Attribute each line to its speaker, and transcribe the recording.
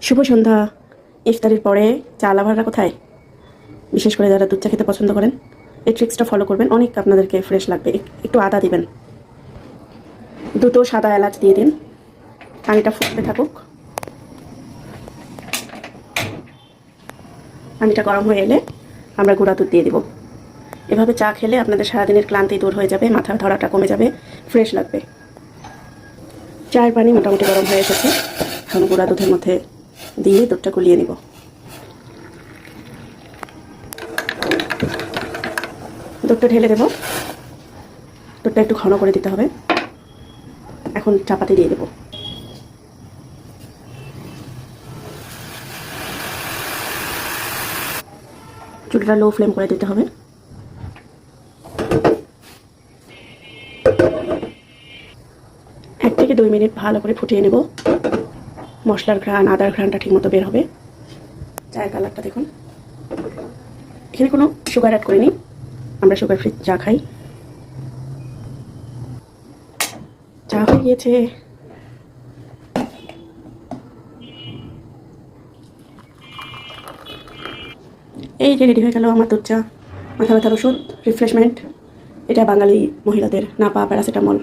Speaker 1: শুভ সন্ধ্যা। ইফতারির পরে চা লাভাররা কোথায়? বিশেষ করে যারা দুধ চা খেতে পছন্দ করেন, এই ট্রিক্সটা ফলো করবেন, অনেক আপনাদেরকে ফ্রেশ লাগবে। একটু আদা দিবেন, দুটো সাদা এলাচ দিয়ে দিন। পানিটা ফুটতে থাকুক। পানিটা গরম হয়ে এলে আমরা গুঁড়া দুধ দিয়ে দিব। এভাবে চা খেলে আপনাদের সারাদিনের ক্লান্তি দূর হয়ে যাবে, মাথা ধরাটা কমে যাবে, ফ্রেশ লাগবে। চায়ের পানি মোটামুটি গরম হয়ে এসেছে। এখন গুঁড়া দুধের মধ্যে দিয়ে দুধটা গুলিয়ে নিব। দুধটা ঢেলে দেব। দুধটা একটু ঘন করে দিতে হবে। এখন চাপাতি দিয়ে দেব। চুলাটা লো ফ্লেম করে দিতে হবে। এক থেকে 2 মিনিট ভালো করে ফুটিয়ে নেব। মশলার ঘ্রাণ, আদার ঘ্রাণটা ঠিকমতো বের হবে। চায়ের কালারটা দেখুন। এখানে কোনো সুগার অ্যাড করিনি, আমরা সুগার ফ্রি চা খাই। চা হয়ে গিয়েছে। এই যে রেডি হয়ে গেল আমার দুধ চা। মাথা ব্যথার ওষুধ, রিফ্রেশমেন্ট। এটা বাঙালি মহিলাদের নাপা প্যারাসিটামল।